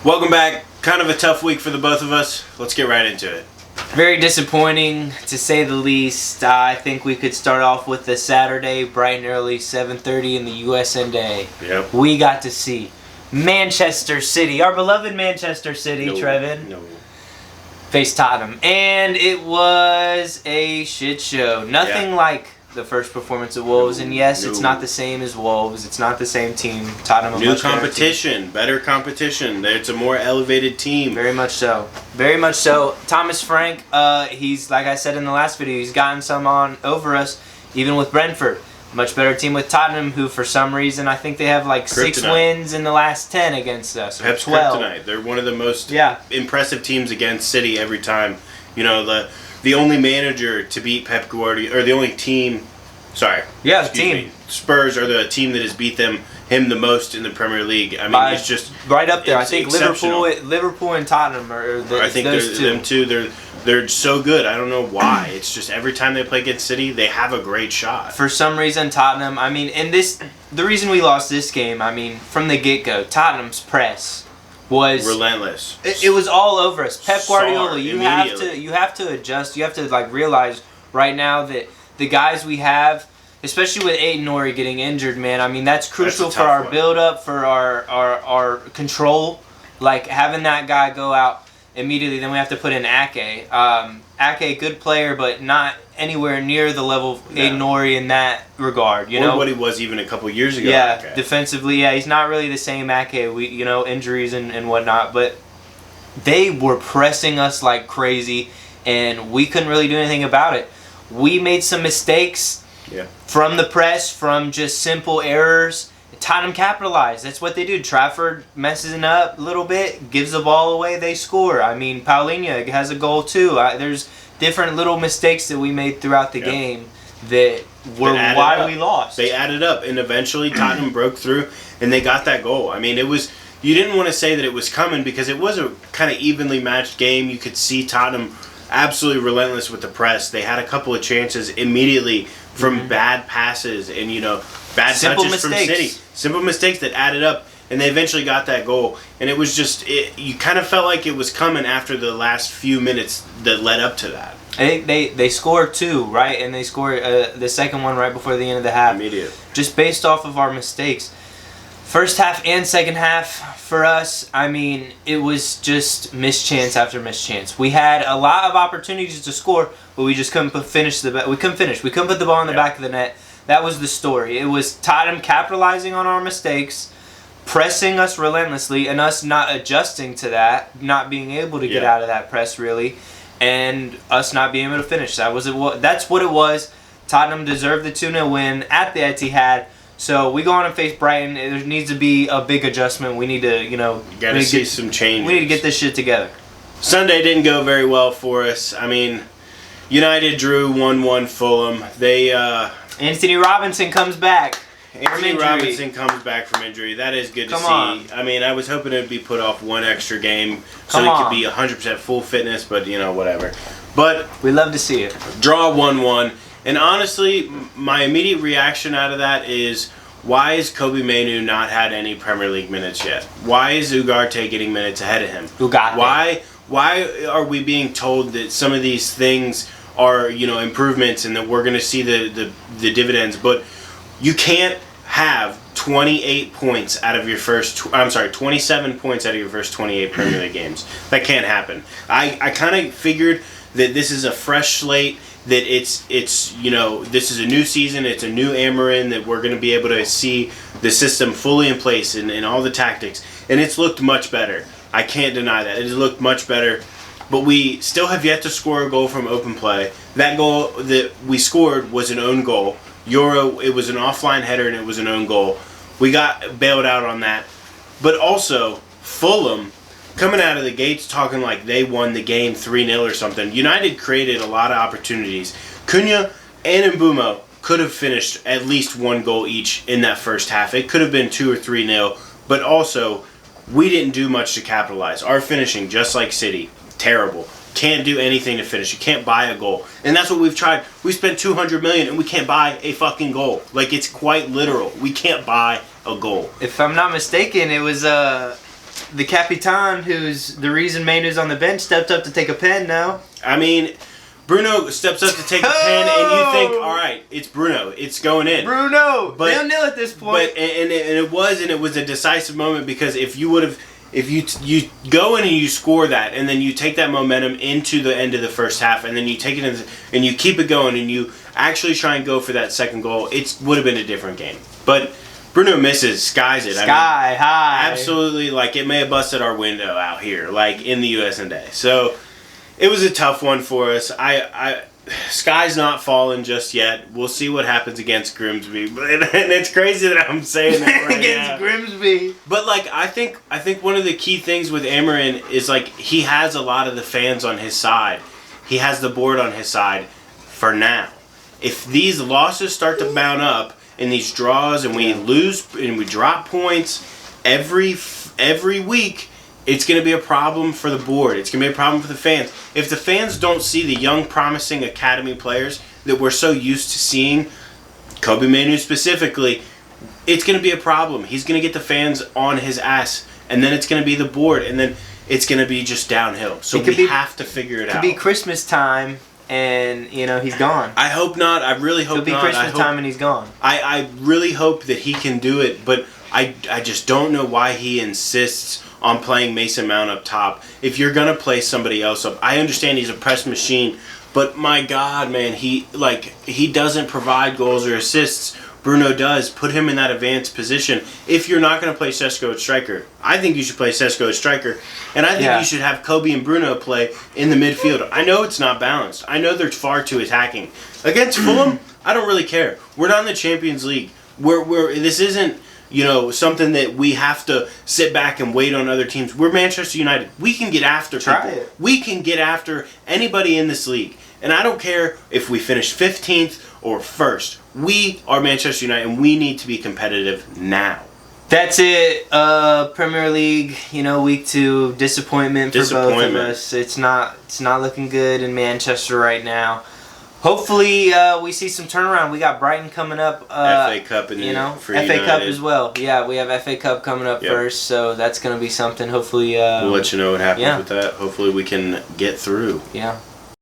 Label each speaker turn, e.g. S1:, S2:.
S1: Welcome back. Kind of a tough week for the both of us. Let's get right into it.
S2: Very disappointing, to say the least. I think we could start off with the Saturday, bright and early, 7:30 in the USNA.
S1: Yep.
S2: We got to see Manchester City, our beloved Manchester City, Trevin, face Tottenham. And it was a shit show. Nothing like the first performance of Wolves. And yes, it's not the same as Wolves. It's not the same team. Tottenham,
S1: new competition, better competition. It's a more elevated team.
S2: Very much so. Very much so. Thomas Frank, he's, like I said in the last video, he's gotten some on over us, even with Brentford. Much better team with Tottenham, who for some reason, I think they have like 6 wins in the last 10 against us.
S1: Pep's
S2: 12.
S1: Kryptonite. They're one of the most impressive teams against City every time. You know, the only manager to beat Pep Guardiola, or the only team, Spurs are the team that has beat him the most in the Premier League. I mean, it's just
S2: right up there. I think Liverpool and Tottenham are those two.
S1: Them two. They're so good. I don't know why. It's just every time they play against City, they have a great shot.
S2: For some reason, Tottenham. I mean, the reason we lost this game. I mean, from the get-go, Tottenham's press was
S1: relentless.
S2: It was all over us. Pep Guardiola, you have to adjust. You have to realize right now that the guys we have, especially with Aït-Nouri getting injured, man. I mean, that's crucial for our build-up, for our control. Like having that guy go out immediately. Then we have to put in Ake. Ake, good player, but not anywhere near the level of Aït-Nouri in that regard. You know
S1: what he was even a couple years ago.
S2: Yeah, defensively, he's not really the same Ake. Injuries and whatnot, but they were pressing us like crazy, and we couldn't really do anything about it. We made some mistakes from the press, from just simple errors. Tottenham capitalized. That's what they do. Trafford messes it up a little bit, gives the ball away, they score. I mean, Paulinho has a goal too. There's different little mistakes that we made throughout the game that were why we lost.
S1: They added up, and eventually Tottenham broke through, and they got that goal. I mean, it was. You didn't want to say that it was coming because it was a kind of evenly matched game. You could see Tottenham absolutely relentless with the press. They had a couple of chances immediately from bad passes and bad touches from City. Simple mistakes that added up, and they eventually got that goal. And it was just you kind of felt like it was coming after the last few minutes that led up to that.
S2: I think they scored 2, right? And they scored the second one right before the end of the half.
S1: Immediate.
S2: Just based off of our mistakes. First half and second half for us, I mean, it was just mischance after mischance. We had a lot of opportunities to score, but we just couldn't finish. We couldn't finish. We couldn't put the ball in the back of the net. That was the story. It was Tottenham capitalizing on our mistakes, pressing us relentlessly, and us not adjusting to that, not being able to get out of that press really, and us not being able to finish. That's what it was. Tottenham deserved the 2-0 win at the Etihad. So we go on and face Brighton. There needs to be a big adjustment. We need to,
S1: gotta see some changes.
S2: We need to get this shit together.
S1: Sunday didn't go very well for us. I mean, United drew 1-1 Fulham.
S2: Anthony Robinson comes back.
S1: Anthony Robinson comes back from injury. That is good to see. I mean, I was hoping it would be put off one extra game so he could be 100% full fitness, but whatever. But
S2: we love to see it.
S1: Draw 1-1. And honestly, my immediate reaction out of that is, why is Kobbie Mainoo not had any Premier League minutes yet? Why is Ugarte getting minutes ahead of him? Why are we being told that some of these things are, improvements and that we're going to see the dividends? But you can't have 27 points out of your first 28 Premier League games. That can't happen. I kind of figured that this is a fresh slate, that it's this is a new season, it's a new Amarin, that we're going to be able to see the system fully in place and all the tactics, and it's looked much better. I can't deny that. It has looked much better, but we still have yet to score a goal from open play. That goal that we scored was an own goal. It was an offline header and it was an own goal. We got bailed out on that. But also, Fulham, coming out of the gates talking like they won the game 3-0 or something. United created a lot of opportunities. Cunha and Mbeumo could have finished at least 1 goal each in that first half. It could have been 2 or 3-0. But also, we didn't do much to capitalize. Our finishing, just like City, terrible. Can't do anything to finish. You can't buy a goal. And that's what we've tried. We spent $200 million and we can't buy a fucking goal. Like, it's quite literal. We can't buy a goal.
S2: If I'm not mistaken, it was the Capitan, who's the reason Manu's on the bench, stepped up to take a pen now.
S1: I mean, Bruno steps up to take a pen, and you think, all right, it's Bruno. It's going in.
S2: Bruno! But, 0-0 at this point.
S1: But it was a decisive moment, because if you go in and you score that, and then you take that momentum into the end of the first half, and then you take it and you keep it going, and you actually try and go for that second goal, it would have been a different game. But Bruno misses, skies it.
S2: Sky high.
S1: Absolutely, like it may have busted our window out here, like in the US&A. So it was a tough one for us. Sky's not falling just yet. We'll see what happens against Grimsby. And it's crazy that I'm saying that right
S2: against
S1: now.
S2: Grimsby.
S1: But like I think one of the key things with Amarin is like he has a lot of the fans on his side. He has the board on his side for now. If these losses start to mount up in these draws and we lose and we drop points every week, it's going to be a problem for the board. It's going to be a problem for the fans. If the fans don't see the young, promising academy players that we're so used to seeing, Kobe Manu specifically, it's going to be a problem. He's going to get the fans on his ass, and then it's going to be the board, and then it's going to be just downhill. So we have to figure it out.
S2: It could be Christmas time, and he's gone.
S1: I hope not. I really hope not.
S2: It'll be Christmas time, and he's gone.
S1: I really hope that he can do it, but I just don't know why he insists on playing Mason Mount up top. If you're gonna play somebody else up, I understand he's a press machine, but my God, man, he doesn't provide goals or assists. Bruno does. Put him in that advanced position. If you're not gonna play Sesko at striker, I think you should play Sesko at striker, and I think you should have Kobe and Bruno play in the midfield. I know it's not balanced. I know they're far too attacking. Against Fulham, I don't really care. We're not in the Champions League. This isn't something that we have to sit back and wait on other teams. We're Manchester United. We can get after people. We can get after anybody in this league. And I don't care if we finish 15th or 1st. We are Manchester United, and we need to be competitive now.
S2: That's it. Premier League, week 2, disappointment for both of us. It's not looking good in Manchester right now. Hopefully, we see some turnaround. We got Brighton coming up.
S1: FA Cup for
S2: FA
S1: United.
S2: Cup as well. Yeah, we have FA Cup coming up first, so that's going to be something. Hopefully,
S1: we'll let you know what happens with that. Hopefully, we can get through.
S2: Yeah.